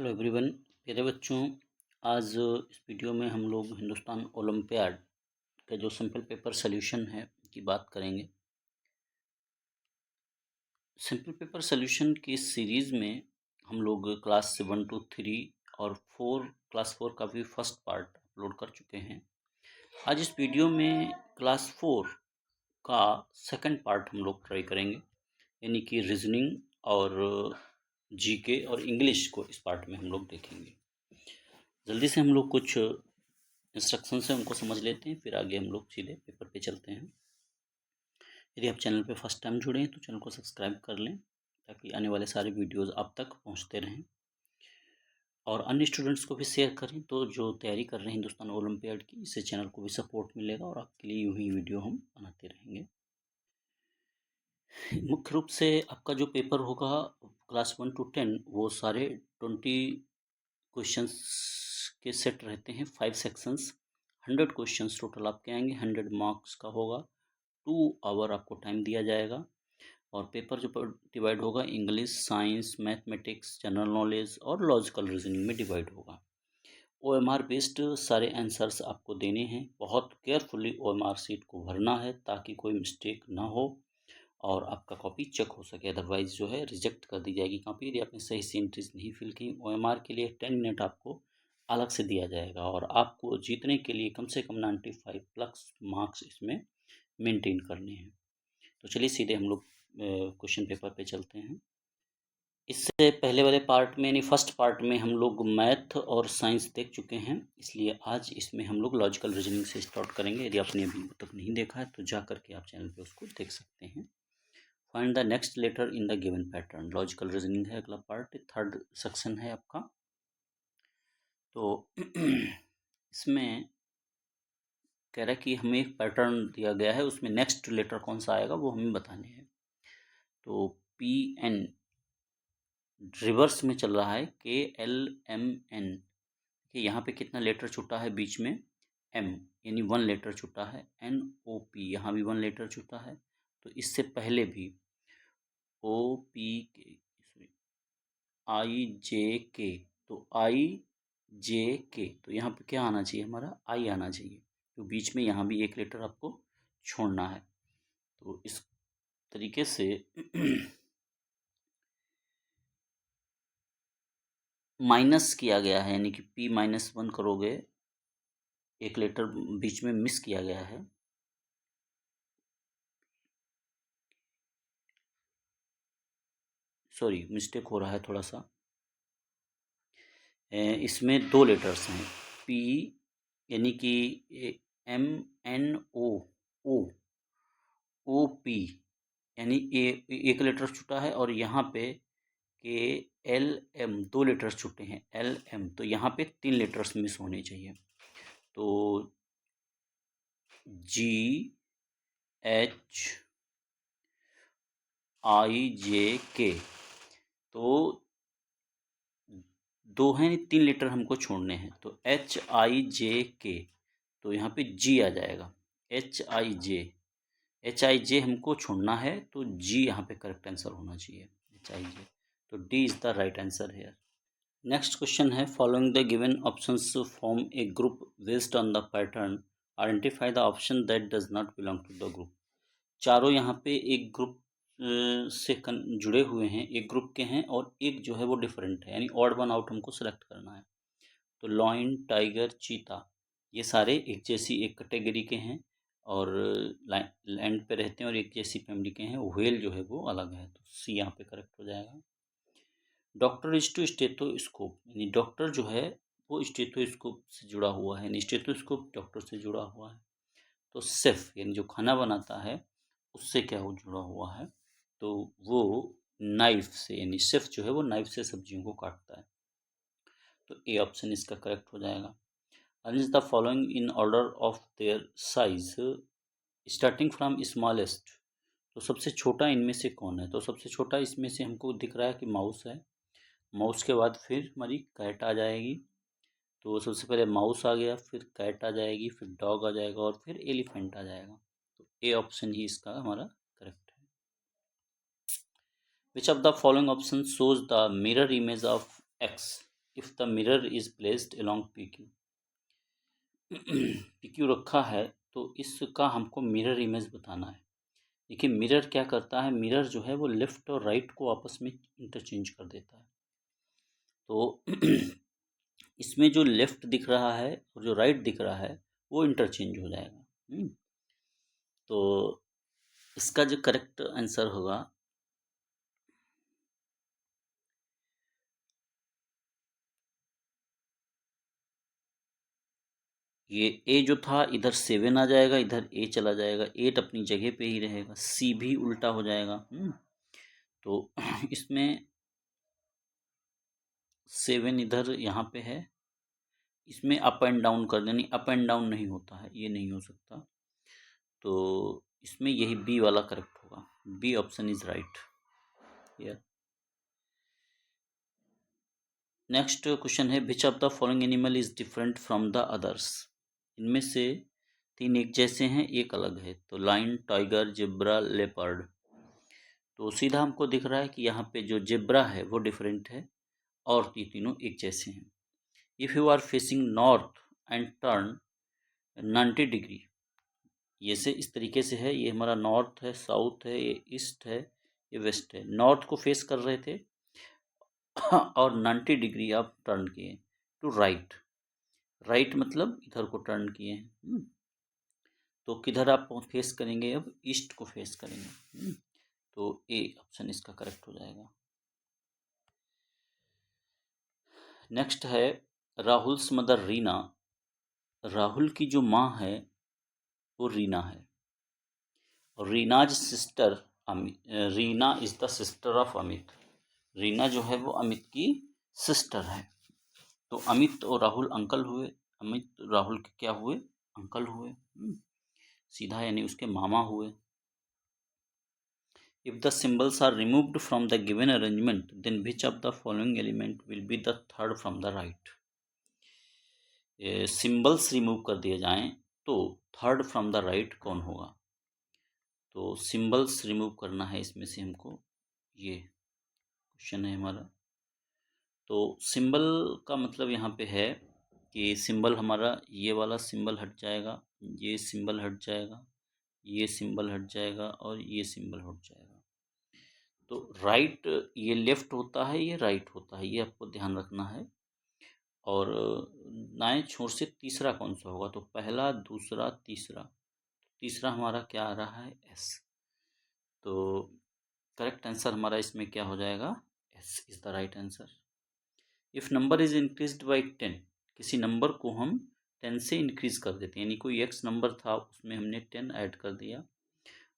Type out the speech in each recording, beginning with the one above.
Hello everyone. प्यारे बच्चों, आज इस वीडियो में हम लोग हिंदुस्तान ओलंपियाड का जो सिंपल पेपर सॉल्यूशन है की बात करेंगे। सिंपल पेपर सॉल्यूशन की सीरीज़ में हम लोग क्लास 1 to 3 और क्लास 4 का भी फर्स्ट पार्ट अपलोड कर चुके हैं। आज इस वीडियो में क्लास 4 का सेकंड पार्ट हम लोग ट्राई करेंगे, यानी कि रीजनिंग और जीके और इंग्लिश को इस पार्ट में हम लोग देखेंगे। जल्दी से हम लोग कुछ इंस्ट्रक्शन से उनको समझ लेते हैं, फिर आगे हम लोग सीधे पेपर पे चलते हैं। यदि आप चैनल पे फर्स्ट टाइम जुड़े हैं तो चैनल को सब्सक्राइब कर लें ताकि आने वाले सारे वीडियोस आप तक पहुंचते रहें, और अन्य स्टूडेंट्स को भी शेयर करें तो जो तैयारी कर रहे हैं हिंदुस्तान ओलंपियाड की, इससे चैनल को भी सपोर्ट मिलेगा और आपके लिए यूँ ही वीडियो हम बनाते रहेंगे। मुख्य रूप से आपका जो पेपर होगा क्लास 1 to 10 वो सारे 20 क्वेश्चंस के सेट रहते हैं, 5 सेक्शंस, 100 क्वेश्चंस टोटल आपके आएंगे, 100 मार्क्स का होगा, 2 आवर आपको टाइम दिया जाएगा। और पेपर जो डिवाइड होगा English, science, mathematics, general knowledge और लॉजिकल रीजनिंग में डिवाइड होगा। OMR बेस्ड सारे आंसर्स आपको देने हैं। बहुत केयरफुली OMR सीट को भरना है ताकि कोई मिस्टेक ना हो और आपका कॉपी चेक हो सके, अदरवाइज जो है रिजेक्ट कर दी जाएगी कॉपी यदि आपने सही से एंट्रीज नहीं फिल की। OMR के लिए 10 मिनट आपको अलग से दिया जाएगा और आपको जीतने के लिए कम से कम 95 प्लस मार्क्स इसमें मेंटेन करने हैं। तो चलिए सीधे हम लोग क्वेश्चन पेपर पे चलते हैं। इससे पहले वाले पार्ट में यानी फर्स्ट पार्ट में हम लोग मैथ और साइंस देख चुके हैं, इसलिए आज इसमें हम लोग लॉजिकल रीजनिंग से स्टार्ट करेंगे। यदि आपने अभी तक नहीं देखा है तो जा करके आप चैनल पे उसको देख सकते हैं। Find the next letter in the given pattern, logical reasoning है अगला पार्ट, थर्ड सेक्शन है आपका। तो इसमें कह रहा है कि हमें एक पैटर्न दिया गया है, उसमें नेक्स्ट लेटर कौन सा आएगा वो हमें बताने हैं। तो PN रिवर्स में चल रहा है, KLMN। कि यहाँ पे कितना लेटर छूटा है बीच में, M, यानी 1 लेटर छूटा है। NOP यहाँ भी 1 लेटर छूटा है। तो इससे पहले भी OPK, IJK, तो IJK, तो यहाँ पे क्या आना चाहिए, हमारा I आना चाहिए। तो बीच में यहाँ भी एक लेटर आपको छोड़ना है। तो इस तरीके से माइनस किया गया है, यानी कि P-1 करोगे, एक लेटर बीच में मिस किया गया है। सॉरी, मिस्टेक हो रहा है थोड़ा सा। इसमें 2 लेटर्स हैं, P यानी कि MNO, OP यानी एक लेटर छूटा है, और यहाँ पे KLM 2 लेटर्स छूटे हैं, LM, तो यहाँ पे 3 लेटर्स मिस होने चाहिए। तो GHIJK, तो 2 हैं, 3 लेटर हमको छोड़ने हैं। तो HIJK, तो यहाँ पे G आ जाएगा, HIJ हमको छोड़ना है, तो G यहाँ पे करेक्ट आंसर होना चाहिए, HIJ। तो D is the right answer है। नेक्स्ट क्वेश्चन है, following the given options form a group based on the pattern, identify the option that does not belong to the group. चारों यहाँ पे एक group से जुड़े हुए हैं, एक ग्रुप के हैं, और एक जो है वो डिफरेंट है, यानी ऑड वन आउट हमको सेलेक्ट करना है। तो लॉयन, टाइगर, चीता, ये सारे एक जैसी एक कैटेगरी के हैं और लैंड पे रहते हैं और एक जैसी फैमिली के हैं। व्हेल जो है वो अलग है, तो सी यहाँ पे करेक्ट हो जाएगा। डॉक्टर इज टू स्टेथोस्कोप, यानी डॉक्टर जो है वो स्टेथोस्कोप से जुड़ा हुआ है, यानी स्टेथोस्कोप डॉक्टर से जुड़ा हुआ है। तो शेफ यानी जो खाना बनाता है उससे क्या हो जुड़ा हुआ है, तो वो नाइफ से, यानी शेफ जो है वो नाइफ से सब्जियों को काटता है। तो ए ऑप्शन इसका करेक्ट हो जाएगा। Arrange the following in order of their size starting from smallest. तो सबसे छोटा इनमें से कौन है, तो सबसे छोटा इसमें से हमको दिख रहा है कि माउस है। माउस के बाद फिर हमारी कैट आ जाएगी, तो सबसे पहले माउस आ गया, फिर कैट आ जाएगी, फिर डॉग आ जाएगा और फिर एलिफेंट आ जाएगा। तो ए ऑप्शन ही इसका हमारा करेक्ट है। Which of the following option shows the mirror image of x if the mirror is placed along PQ, PQ रखा है तो इसका हमको मिरर इमेज बताना है। देखिए मिरर क्या करता है, मिरर जो है वो लेफ्ट और राइट को आपस में इंटरचेंज कर देता है। तो इसमें जो लेफ्ट दिख रहा है और जो राइट दिख रहा है वो इंटरचेंज हो जाएगा। तो इसका जो करेक्ट आंसर होगा, ये ए जो था इधर 7 आ जाएगा, इधर ए चला जाएगा, 8 अपनी जगह पे ही रहेगा, सी भी उल्टा हो जाएगा। तो इसमें 7 इधर यहाँ पे है, इसमें अप एंड डाउन कर देनी, अप एंड डाउन नहीं होता है, ये नहीं हो सकता। तो इसमें यही बी वाला करेक्ट होगा, B option is right. Next question है, which of the following animal is different from the others. इनमें से 3 एक जैसे हैं, एक अलग है। तो लायन, टाइगर, जेब्रा, लेपर्ड। तो सीधा हमको दिख रहा है कि यहाँ पे जो जेब्रा है वो डिफरेंट है और ये तीनों एक जैसे हैं। If you are facing north and turn 90 degree, ये से इस तरीके से है, ये हमारा नॉर्थ है, साउथ है, ये ईस्ट है, ये वेस्ट है। नॉर्थ को फेस कर रहे थे और 90 डिग्री आप टर्न किए टू राइट। राइट मतलब इधर को टर्न किए हैं। तो किधर आप फेस करेंगे, अब ईस्ट को फेस करेंगे। तो ए ऑप्शन इसका करेक्ट हो जाएगा। नेक्स्ट है, राहुल्स मदर रीना। राहुल की जो माँ है वो रीना है और Reena's sister Amit. Reena is the sister of Amit. Reena जो है वो अमित की सिस्टर है। तो अमित और राहुल अंकल हुए, अमित राहुल के क्या हुए, अंकल हुए। सीधा यानी उसके मामा हुए। If the symbols are removed from the given arrangement, then which of the following element will be the third from the right? Symbols remove कर दिए जाएं तो थर्ड फ्रॉम द राइट कौन होगा? तो सिंबल्स रिमूव करना है इसमें से हमको, ये क्वेश्चन है हमारा। तो सिंबल का मतलब यहाँ पे है कि सिंबल हमारा ये वाला सिंबल हट जाएगा, ये सिंबल हट जाएगा, ये सिंबल हट जाएगा और ये सिंबल हट जाएगा। तो राइट ये लेफ्ट होता है, ये राइट होता है, ये आपको ध्यान रखना है। और दाएं छोर से तीसरा कौन सा होगा? तो पहला, दूसरा, तीसरा। तीसरा हमारा क्या आ रहा है? एस। तो करेक्ट आंसर हमारा इसमें क्या हो जाएगा? S is the right answer. If number is increased by 10, किसी नंबर को हम 10 से इंक्रीज कर देते हैं, यानी कोई एक्स नंबर था उसमें हमने 10 ऐड कर दिया,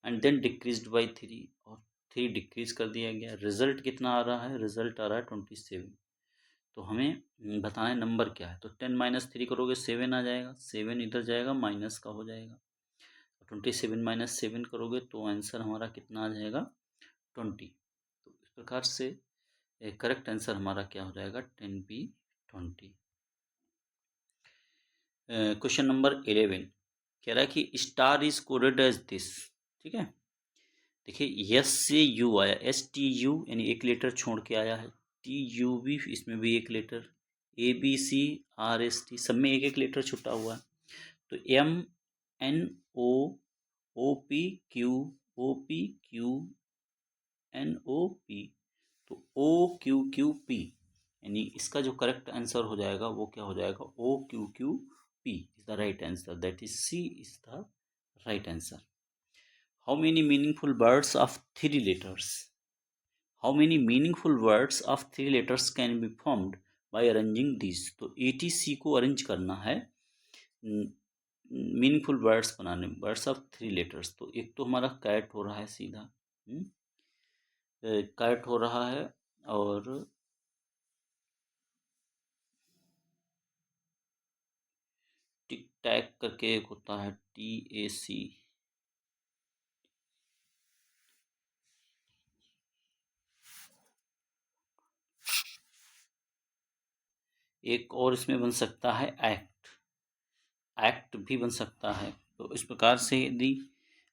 एंड देन डिक्रीज्ड बाई 3 और 3 डिक्रीज कर दिया गया। रिजल्ट कितना आ रहा है? रिजल्ट आ रहा है 27। तो हमें बताना है नंबर क्या है। तो 10 माइनस 3 करोगे 7 आ जाएगा, 7 इधर जाएगा माइनस का हो जाएगा। 27 माइनस 7 करोगे तो आंसर हमारा कितना आ जाएगा? 20। तो इस प्रकार से करेक्ट आंसर हमारा क्या हो जाएगा? 10B 20। क्वेश्चन नंबर 11 कह रहा है कि star is coded as this. ठीक है, देखिए यस से यू आया, STU यानी एक लेटर छोड़ के आया है, TU भी, इसमें भी एक लेटर, ABCRST सब में एक एक लेटर छुटा हुआ है। तो MNOOPQOPQNOP, तो OQQP, यानी इसका जो करेक्ट आंसर हो जाएगा वो क्या हो जाएगा? OQQP is the right answer, that is C is the right answer. How many meaningful words of 3 letters? How many meaningful words of 3 letters can be formed by arranging these? तो ATC को arrange करना है meaningful words बनाने, words of 3 letters. तो एक तो हमारा cat हो रहा है सीधा, कैट हो रहा है, और टिक टैक करके एक होता है TAC, एक और इसमें बन सकता है एक्ट, एक्ट भी बन सकता है। तो इस प्रकार से यदि,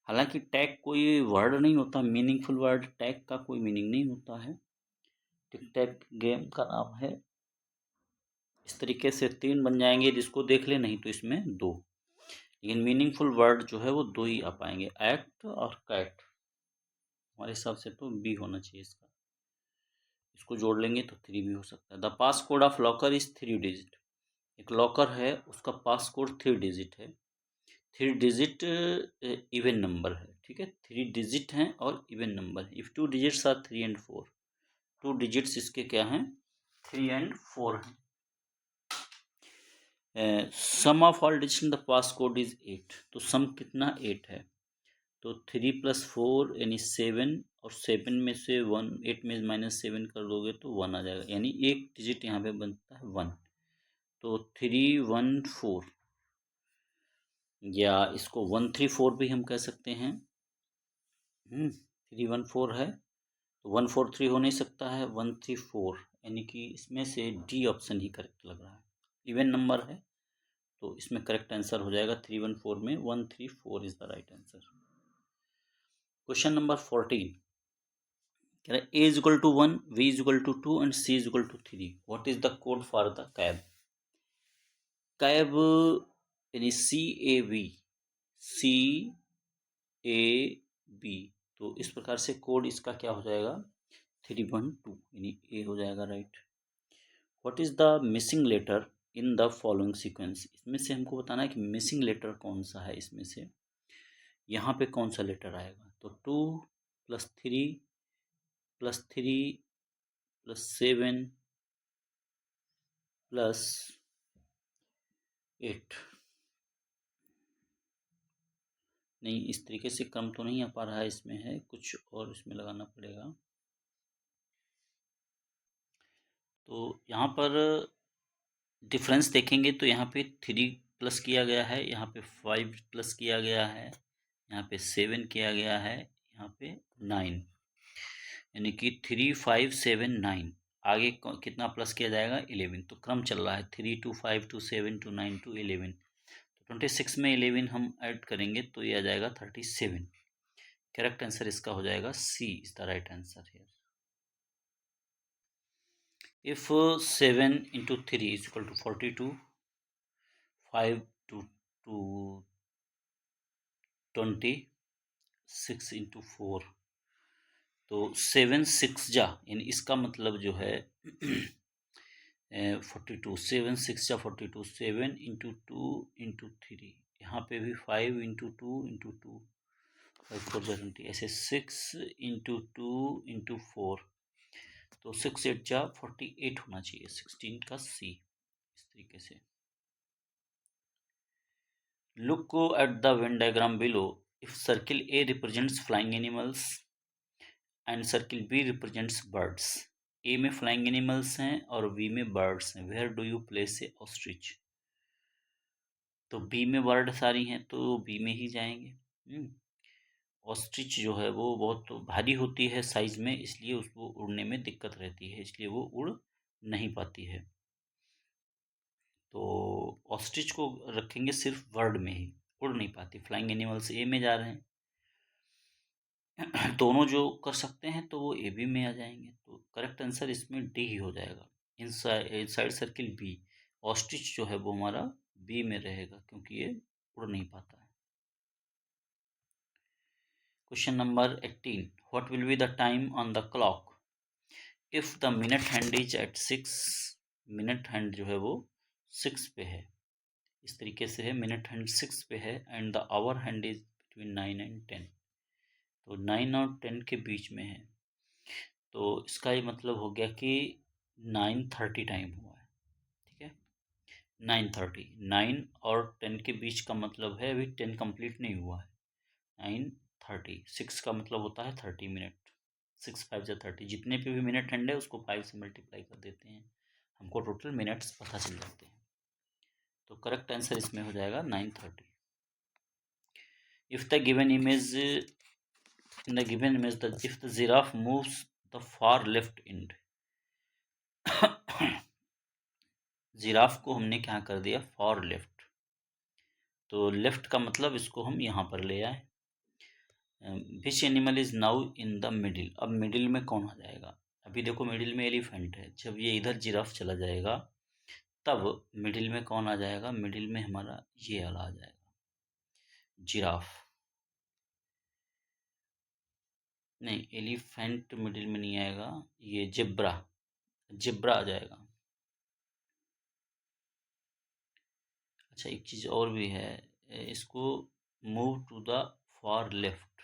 हालांकि टैग कोई वर्ड नहीं होता, मीनिंगफुल वर्ड टैग का कोई मीनिंग नहीं होता है। टिक टैक गेम का नाम है, इस तरीके से 3 बन जाएंगे, जिसको देख ले, नहीं तो इसमें 2, लेकिन मीनिंगफुल वर्ड जो है वो 2 ही आ पाएंगे, एक्ट और कैट। हमारे हिसाब से तो बी होना चाहिए इसका, इसको जोड़ लेंगे तो 3 भी हो सकता है। The pass code of locker is 3 digit. एक लॉकर है, उसका पास कोड 3 डिजिट है। 3 डिजिट इवन नंबर है, ठीक है, 3 डिजिट हैं और इवन नंबर है। If 2 digits are 3 and 4, 2 digits इसके क्या हैं, 3 and 4 हैं। Sum of all digit in the pass code is 8, तो सम कितना 8 है, तो 3 + 4 यानी 7, और 7 में से 1, 8 में -7 कर दोगे तो 1 आ जाएगा, यानी एक डिजिट यहाँ पे बनता है 1, तो 314, या इसको 134 भी हम कह सकते हैं। 314 है तो 143 हो नहीं सकता है, 134, यानी कि इसमें से डी ऑप्शन ही करेक्ट लग रहा है। इवन नंबर है तो इसमें करेक्ट आंसर हो जाएगा 314 में 134 is the right answer. Question number 14 कह रहा है a is equal to 1, b is equal to 2 and c is equal to 3. What is the code for the cab? Cab यानी CAB, तो इस प्रकार से कोड इसका क्या हो जाएगा 312, यानी ए हो जाएगा right. What is the missing letter in the following sequence? इसमें से हमको बताना है कि मिसिंग लेटर कौन सा है, इसमें से यहाँ पे कौन सा लेटर आएगा, तो 2 + 3 + 3 + 7 + 8, नहीं इस तरीके से क्रम तो नहीं आ पा रहा है, इसमें है कुछ और, इसमें लगाना पड़ेगा। तो यहाँ पर डिफरेंस देखेंगे तो यहाँ पे 3 प्लस किया गया है, यहाँ पे 5 प्लस किया गया है, यहाँ पे 7 किया गया है, यहाँ पे 9, यानी कि 3 5 7 9, आगे कितना प्लस किया जाएगा 11, तो क्रम चल रहा है 3 to 5 to 7 to 9 to 11, तो 26 में 11 हम ऐड करेंगे तो ये आ जाएगा 37। करेक्ट आंसर इसका हो जाएगा C is the right answer here. If 7 into 3 is equal to 42, 5 to 20, 6 into 4, तो 7 6 जा, यानी इसका मतलब जो है 42, 7 6 जा 42, 7 into 2 into 3, यहाँ पे भी 5 into 2 into 2, 5 4 जा 20, ऐसे 6 into 2 into 4, तो 6 8 जा 48 होना चाहिए, 16 का सी, इस तरीके से। Look at the Venn diagram below. If circle A represents flying animals and circle B represents birds. A में flying animals हैं और B में birds हैं. Where do you place a ostrich? तो B में bird सारी हैं तो B में ही जाएंगे। ऑस्ट्रिच जो है वो बहुत भारी होती है साइज में, इसलिए उसको उड़ने में दिक्कत रहती है, इसलिए वो उड़ नहीं पाती है। तो ऑस्ट्रिच को रखेंगे सिर्फ वर्ड में ही, उड़ नहीं पाती। फ्लाइंग एनिमल्स ए में जा रहे हैं, दोनों जो कर सकते हैं तो वो ए बी में आ जाएंगे, तो करेक्ट आंसर इसमें डी ही हो जाएगा। इनसाइड सर्किल बी, ऑस्ट्रिच जो है वो हमारा बी में रहेगा क्योंकि ये उड़ नहीं पाता है। Question number 18, what will be the time on the clock if the minute hand is at 6? Minute hand जो है वो 6 पे है, इस तरीके से है, मिनट हैंड 6 पे है and the hour hand is between 9 and 10, तो 9 और 10 के बीच में है, तो इसका ये मतलब हो गया कि 9:30 टाइम हुआ है, ठीक है। 9:30, 9 और 10 के बीच का मतलब है अभी 10 कंप्लीट नहीं हुआ है। 9:30, 6 का मतलब होता है 30 मिनट, 6 5 जा 30, जितने पे भी मिनट हैंड है उसको 5 से मल्टीप्लाई कर देते हैं, हमको टोटल मिनट्स पता चल जाते हैं। तो करेक्ट आंसर इसमें हो जाएगा 9:30। If the given image, in the given image, if the giraffe moves the far left end, giraffe को हमने क्या कर दिया फॉर लेफ्ट, तो लेफ्ट का मतलब इसको हम यहाँ पर ले आए। Which animal is now in the middle, अब मिडिल में कौन आ जाएगा, अभी देखो मिडिल में एलिफेंट है, जब ये इधर जिराफ चला जाएगा तब मिडिल में कौन आ जाएगा? मिडिल में हमारा ये वाला आ जाएगा, जिराफ। नहीं, एलिफेंट मिडिल में नहीं आएगा, ये जिब्रा, जिब्रा आ जाएगा। अच्छा, एक चीज़ और भी है, इसको move to the far left.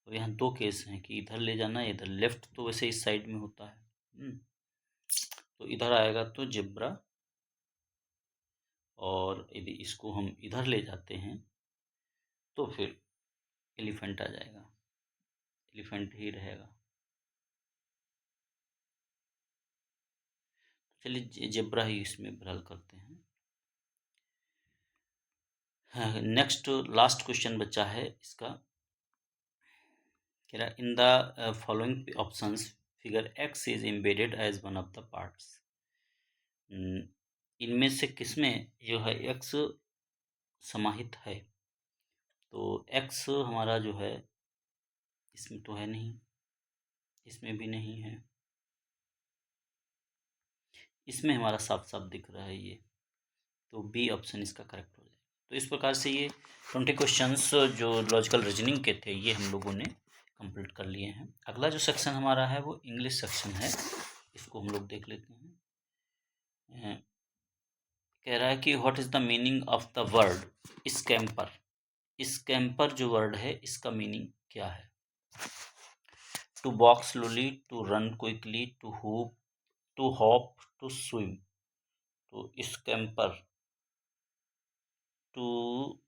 तो यहाँ दो केस हैं कि इधर ले जाना, इधर। लेफ्ट तो वैसे इस साइड में होता है, तो इधर आएगा तो जिब्रा, और यदि इसको हम इधर ले जाते हैं तो फिर एलिफेंट आ जाएगा, एलिफेंट ही रहेगा। चलिए जिब्रा ही इसमें बहरहाल करते हैं। हाँ, नेक्स्ट लास्ट क्वेश्चन बचा है इसका, कह रहा in the following options figure X is embedded as one of the parts. इनमें से किसमें जो है एक्स समाहित है? तो एक्स हमारा जो है इसमें तो है नहीं, इसमें भी नहीं है, इसमें हमारा साफ साफ दिख रहा है ये, तो बी ऑप्शन इसका करेक्ट हो जाएगा। तो इस प्रकार से ये 20 क्वेश्चंस जो लॉजिकल रीजनिंग के थे ये हम लोगों ने कंप्लीट कर लिए हैं। अगला जो सेक्शन हमारा है वो इंग्लिश सेक्शन है, इसको हम लोग देख लेते हैं। कह रहा है कि what is the meaning of the word scamper. Scamper जो वर्ड है इसका मीनिंग क्या है? To walk slowly, to run quickly, to hop, to swim. तो स्कैम्पर, टू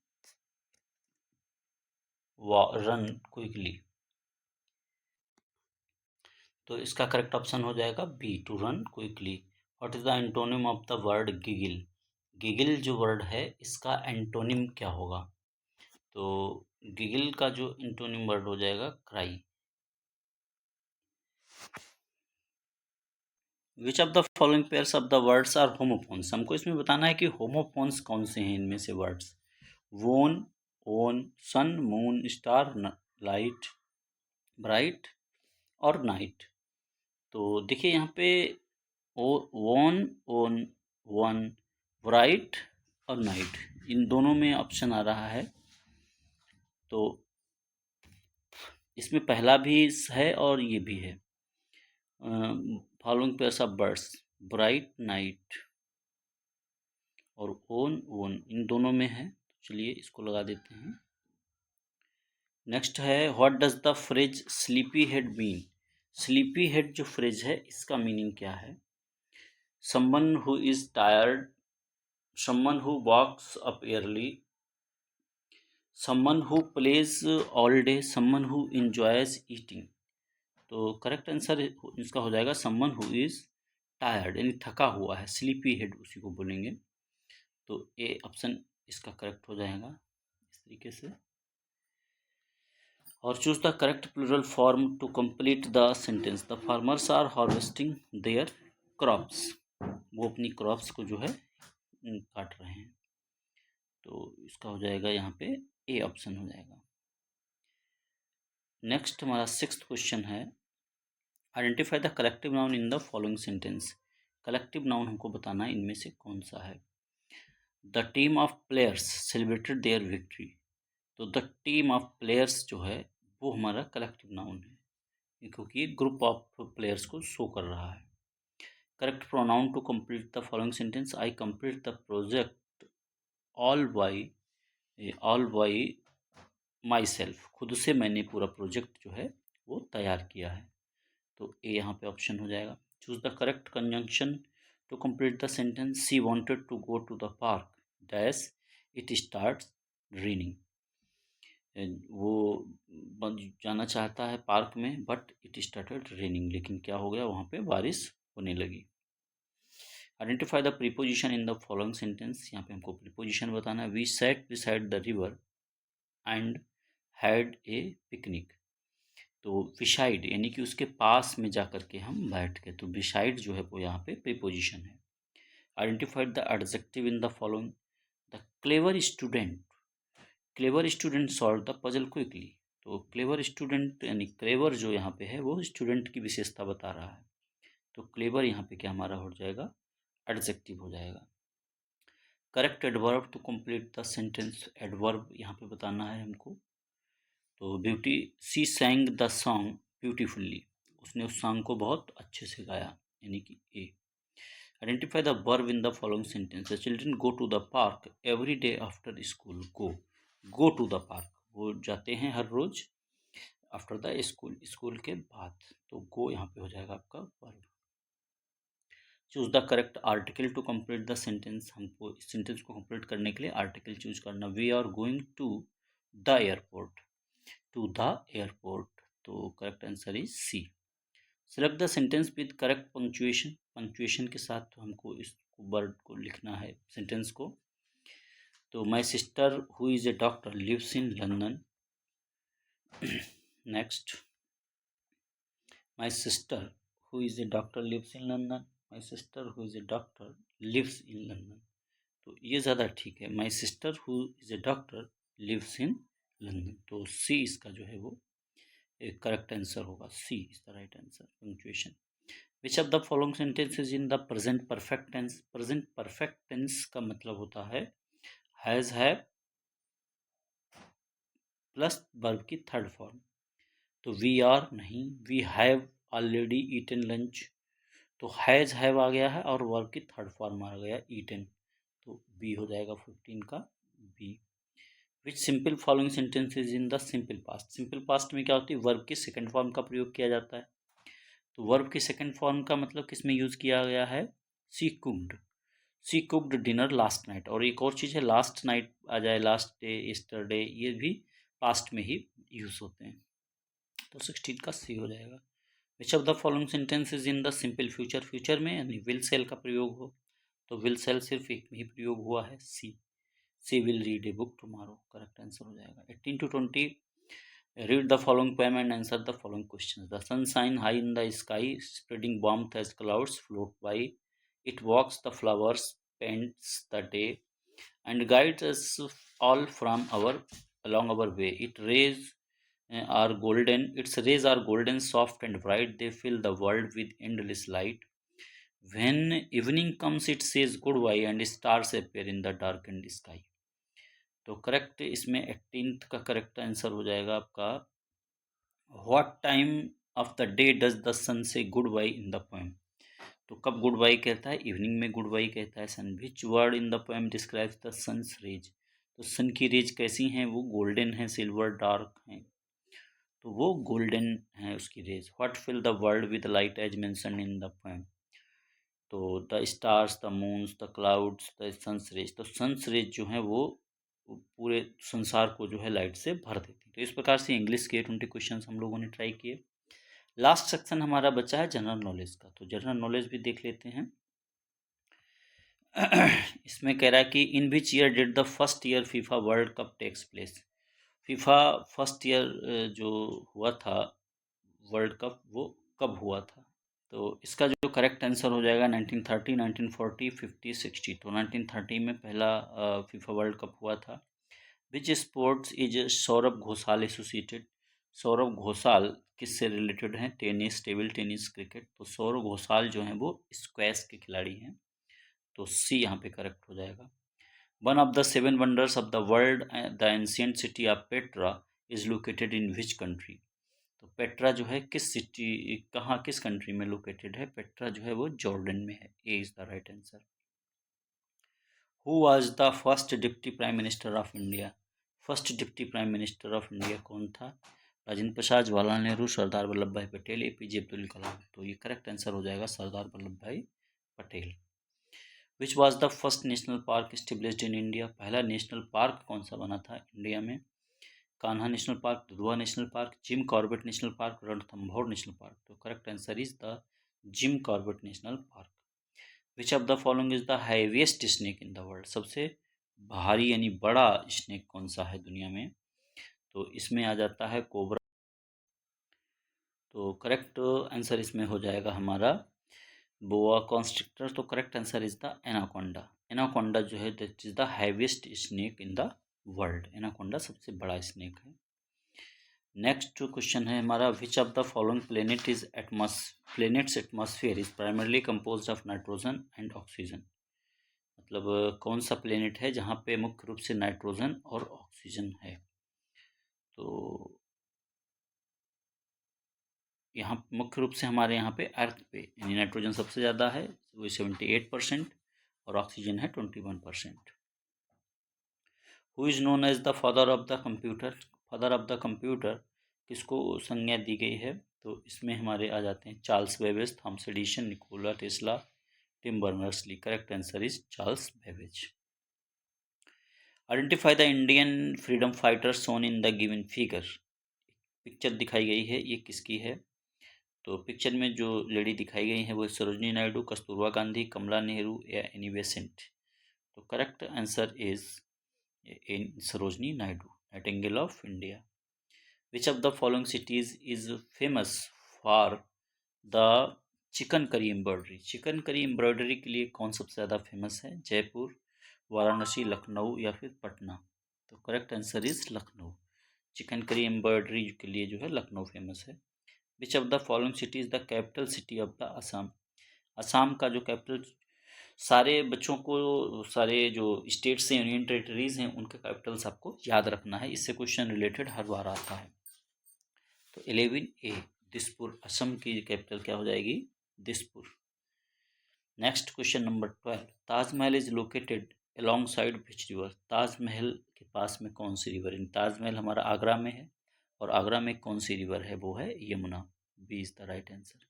रन क्विकली, तो इसका करेक्ट ऑप्शन हो जाएगा B, to run quickly. What is the antonym of the word giggle. Giggle जो वर्ड है इसका एंटोनिम क्या होगा? तो गिगिल का जो एंटोनिम वर्ड हो जाएगा cry. Which of the following pairs of the words are homophones. हमको इसमें बताना है कि होमोफोन्स कौन से हैं इनमें से वर्ड्स। वोन, ओन, सन, मून, स्टार, लाइट, ब्राइट और नाइट। तो देखिए यहाँ पे वोन, ओन, वन, ब्राइट और नाइट, इन दोनों में ऑप्शन आ रहा है। तो इसमें पहला भी है और ये भी है। Following pairs of birds, bright, night और ओन, इन दोनों में है। चलिए इसको लगा देते हैं। नेक्स्ट है what does the phrase sleepy head mean. Sleepy head जो फ्रेज है इसका मीनिंग क्या है? Someone who is tired, someone who walks up early, someone who plays all day, someone who enjoys eating। तो करेक्ट आंसर इसका हो जाएगा someone who is tired, यानी थका हुआ है, स्लीपी हेड उसी को बोलेंगे। तो ए ऑप्शन इसका करेक्ट हो जाएगा इस तरीके से। और choose the correct plural form to complete the sentence. The farmers are harvesting their crops. वो अपनी क्रॉप्स को जो है काट रहे हैं, तो इसका हो जाएगा यहाँ पे ए ऑप्शन हो जाएगा। नेक्स्ट हमारा 6th क्वेश्चन है, identify the collective noun in the following sentence. Collective noun हमको बताना है इनमें से कौन सा है। The team of players celebrated their victory. तो द टीम ऑफ प्लेयर्स जो है वो हमारा कलेक्टिव नाउन है, क्योंकि ये ग्रुप ऑफ प्लेयर्स को शो कर रहा है। Correct pronoun to complete the following sentence, I complete the project all by myself. खुद से मैंने पूरा प्रोजेक्ट जो है वो तैयार किया है, तो ए यहाँ पे ऑप्शन हो जाएगा। Choose the correct conjunction to complete the sentence, she wanted to go to the park dash it starts raining. वो जाना चाहता है पार्क में बट इट स्टार्टेड रेनिंग, लेकिन क्या हो गया, वहाँ पे बारिश होने लगी। Identify the preposition in the following sentence. यहाँ पे हमको प्रीपोजिशन बताना है। We sat beside the river and had a picnic. तो बिसाइड यानी कि उसके पास में जा कर के हम बैठ के, तो बिसाइड जो है वो यहाँ पे प्रीपोजिशन है। Identified the adjective in the following. The clever student, clever student solve the puzzle quickly. तो क्लेवर स्टूडेंट यानी क्लेवर जो यहाँ पे है वो स्टूडेंट की विशेषता बता रहा है, तो क्लेवर यहाँ पे क्या हमारा हो जाएगा एडजेक्टिव हो जाएगा। Correct adverb to complete the sentence, adverb यहाँ पे बताना है हमको। तो beauty, she sang the song beautifully, उसने उस सॉन्ग को बहुत अच्छे से गाया, यानी कि A. Identify the verb in the following sentence, the children go to the park every day after school. Go to the park, वो जाते हैं हर रोज आफ्टर द स्कूल, स्कूल के बाद। तो गो यहाँ पे हो जाएगा आपका verb. Choose the correct article to complete the sentence, हमको इस सेंटेंस को कंप्लीट करने के लिए आर्टिकल चूज करना। We are going to the airport, to the airport, तो correct answer is C. Select the sentence with correct punctuation, punctuation के साथ हमको इस वर्ड को लिखना है सेंटेंस को। तो my sister who is a doctor lives in London. Next, my sister who is a doctor lives in London, my sister who is a doctor lives in London, तो ये ज़्यादा ठीक है। My sister who is a doctor lives in London, तो C इसका जो है वो एक करेक्ट आंसर होगा, C is the right answer. Punctuation, which of the following sentences in the present perfect tense, present perfect tense का मतलब होता है हैज, हैव प्लस वर्ब की थर्ड फॉर्म। तो वी आर नहीं, we have already eaten lunch, तो has have आ गया है और वर्ब की थर्ड फॉर्म आ गया ईटन, तो बी हो जाएगा 15 का B. Which simple following sentences in the simple past, simple past में क्या होती है, वर्ब की सेकंड फॉर्म का प्रयोग किया जाता है। तो वर्ब की सेकंड फॉर्म का मतलब किस में यूज किया गया है, सी कुक्ड, सी कुक्ड डिनर लास्ट नाइट। और एक और चीज़ है लास्ट नाइट आ जाए, लास्ट डे, यस्टरडे, ये भी पास्ट में ही यूज होते हैं। तो 16 का सी हो जाएगा। विच of the following sentences in the simple future, future में यानी विल सेल का प्रयोग हो, तो विल सेल सिर्फ एक में ही प्रयोग हुआ है, C. She will read a book tomorrow, correct answer हो जाएगा। 18 to 20, read the following poem and answer the following questions. The sun shines high in the sky, spreading warmth as clouds float by. It walks the flowers, paints the day, and guides us all from our along our way. Its rays are golden, soft and bright. They fill the world with endless light. When evening comes, it says goodbye, and stars appear in the darkened sky. तो correct इसमें 18th का correct answer हो जाएगा आपका, what time of the day does the sun say goodbye in the poem. तो कब good by कहता है, इवनिंग में गुड बाई कहता है sun. Which word in the poem describes the sun's rays, तो सन की रेज कैसी हैं, वो गोल्डन है, सिल्वर डार्क हैं, तो वो गोल्डन है उसकी rays. What fill the world with light as mention in the poem, तो the stars, the moons, the clouds, the sun's rays, तो सन्स रेज जो है वो पूरे संसार को जो है लाइट से भर देती है। तो इस प्रकार से इंग्लिश के 20 क्वेश्चन हम लोगों ने ट्राई किए। लास्ट सेक्शन हमारा बचा है जनरल नॉलेज का, तो जनरल नॉलेज भी देख लेते हैं। इसमें कह रहा है कि in which year did the first year FIFA World Cup takes place, FIFA first year जो हुआ था वर्ल्ड कप वो कब हुआ था। तो इसका जो करेक्ट आंसर हो जाएगा 1930, 1940, 50, 60। तो 1930 में पहला फीफा वर्ल्ड कप हुआ था। विच sports is Saurabh Ghoshal associated, Saurabh Ghoshal किससे रिलेटेड हैं, टेनिस, टेबल टेनिस, क्रिकेट। तो सौरभ घोषाल जो हैं वो स्क्वैश के खिलाड़ी हैं, तो सी यहाँ पे करेक्ट हो जाएगा। One of the 7 wonders of the world, the ancient city of Petra is located in which country. तो पेट्रा जो है किस सिटी, कहाँ, किस कंट्री में लोकेटेड है, पेट्रा जो है वो जॉर्डन में है, A is the right answer. Who was the first deputy prime minister of India, first deputy prime minister of India कौन था, राजेंद्र प्रसाद, जवाहरलाल नेहरू, सरदार वल्लभ भाई पटेल, एपीजे अब्दुल कलाम। तो ये करेक्ट आंसर हो जाएगा Sardar Vallabh Bhai Patel. Which was the first national park established in India, पहला national park कौन सा बना था इंडिया में, Kanha national park, Dudhwa national park, Jim Corbett national park, Ranthambore national park. तो correct answer is the Jim Corbett national park. Which of the following is the heaviest snake in the world, सबसे भारी यानी बड़ा स्नेक कौन सा है दुनिया में, तो इसमें आ जाता है कोबरा। तो करेक्ट आंसर इसमें हो जाएगा हमारा बोआ कॉन्स्ट्रिक्टर। तो correct answer is the anaconda, anaconda जो है that is the heaviest snake in the world, anaconda सबसे बड़ा स्नेक है। नेक्स्ट क्वेश्चन है हमारा, विच of the following planets atmosphere is primarily composed of nitrogen and oxygen. मतलब कौन सा प्लेनेट है जहाँ पे मुख्य रूप से नाइट्रोजन और ऑक्सीजन है। तो यहाँ मुख्य रूप से हमारे यहाँ पे अर्थ पे यानी नाइट्रोजन सबसे ज़्यादा है, वो 78%, और ऑक्सीजन है 21%। Who is known as the father of the computer. Father of the computer किसको संज्ञा दी गई है, तो इसमें हमारे आ जाते हैं Charles Babbage, Thomas Edison, Nikola Tesla, Tim Berners Lee. Correct answer is Charles Babbage. Identify the Indian freedom fighter shown in the given figure. Picture दिखाई गई है, ये किसकी है। तो पिक्चर में जो लेडी दिखाई गई है वो सरोजनी नायडू, कस्तूरबा गांधी, कमला नेहरू या एनी बेसेंट। तो correct answer is in Sarojini Naidu, Nightingale of India. Which of the following cities is famous for the chicken curry embroidery. Chicken curry embroidery के लिए कौन सबसे ज़्यादा फेमस है, जयपुर, वाराणसी, लखनऊ या फिर पटना। तो correct answer is Lucknow. Chicken curry embroidery के लिए जो है लखनऊ फेमस है। Which of the following city is the capital city of the Assam. Assam का जो कैपिटल, सारे बच्चों को सारे जो स्टेट्स हैं, यूनियन टेरिटरीज हैं, उनके कैपिटल्स आपको याद रखना है, इससे क्वेश्चन रिलेटेड हर बार आता है। तो 11A दिसपुर, असम की कैपिटल क्या हो जाएगी, Dispur. Next question number 12, Taj Mahal is located along side which river. Taj Mahal के पास में कौन सी रिवर है। ताजमहल हमारा आगरा में है, और आगरा में कौन सी रिवर है, वो है Yamuna. B is the right answer.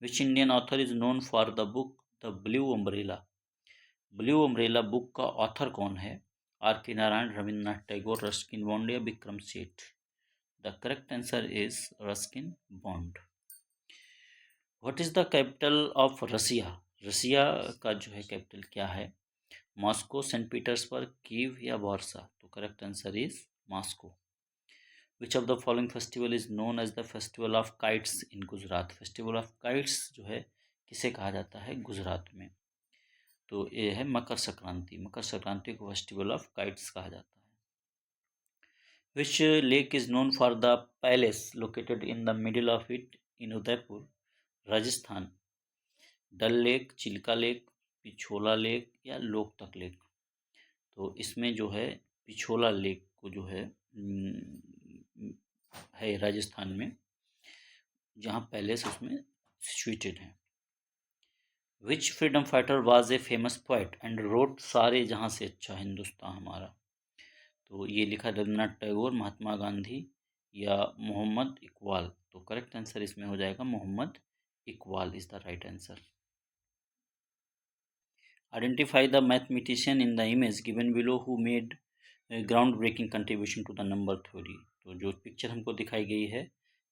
Which Indian author is known for the book the blue umbrella. Blue umbrella book का ऑथर कौन है, R K Narayan, Rabindranath Tagore, Ruskin Bond या Vikram Seth. The correct answer is Ruskin Bond. What is the capital of Russia. Russia का जो है capital क्या है, Moscow, Saint Petersburg, Kyiv या वार्सा। तो correct answer is Moscow. Which of the following festival is known as the festival of kites in Gujarat. Festival of kites जो है किसे कहा जाता है गुजरात में, तो ये है मकर संक्रांति। मकर संक्रांति को फेस्टिवल ऑफ काइट्स कहा जाता है। Which lake is known for the palace located in the middle of it in Udaipur, Rajasthan. Dal lake, Chilka lake, Pichola lake या लोकतक लेक। तो इसमें जो है पिछोला लेक को जो है राजस्थान में, जहाँ पैलेस उसमें सिचुएटेड है। Which freedom fighter was a famous poet and wrote सारे जहाँ से अच्छा हिंदुस्तान हमारा। तो ये लिखा रविन्द्रनाथ टैगोर, महात्मा गांधी या मोहम्मद इकबाल। तो करेक्ट आंसर इसमें हो जाएगा Mohammad Iqbal is the right answer. Identify the mathematician in the image given below who made ground breaking contribution to the number theory. तो जो पिक्चर हमको दिखाई गई है,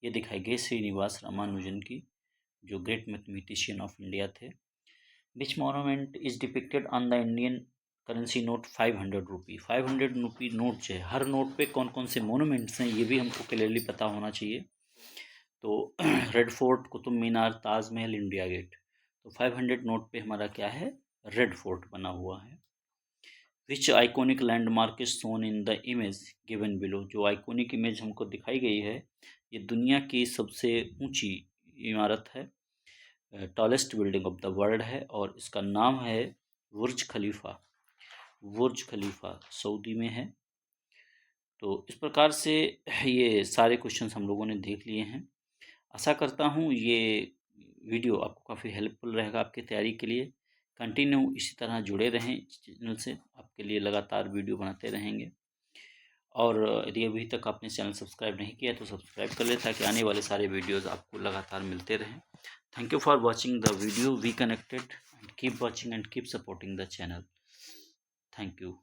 ये दिखाई गई श्रीनिवास रामानुजन की, जो ग्रेट मैथमेटिशियन ऑफ इंडिया थे। Which monument is depicted on the Indian currency note 500 rupee. 500 rupee note जो है, हर नोट पे कौन कौन से मोनूमेंट्स हैं ये भी हमको क्लियरली पता होना चाहिए। तो red fort, Qutub Minar, Taj Mahal, India gate. तो 500 नोट पे हमारा क्या है, रेड फोर्ट बना हुआ है। Which iconic landmark is shown in the image given below. जो आइकॉनिक इमेज हमको दिखाई गई है, ये दुनिया की सबसे ऊंची इमारत है, tallest building of the world है, और इसका नाम है बुर्ज खलीफा। बुर्ज खलीफा सऊदी में है। तो इस प्रकार से ये सारे क्वेश्चंस हम लोगों ने देख लिए हैं। आशा करता हूँ ये वीडियो आपको काफ़ी हेल्पफुल रहेगा आपकी तैयारी के लिए। कंटिन्यू इसी तरह जुड़े रहें चैनल से, आपके लिए लगातार वीडियो बनाते रहेंगे। और यदि अभी तक आपने चैनल सब्सक्राइब नहीं किया तो सब्सक्राइब कर लें, ताकि आने वाले सारे वीडियोज़ आपको लगातार मिलते रहें। Thank you for watching the video. We connected and keep watching and keep supporting the channel. Thank you.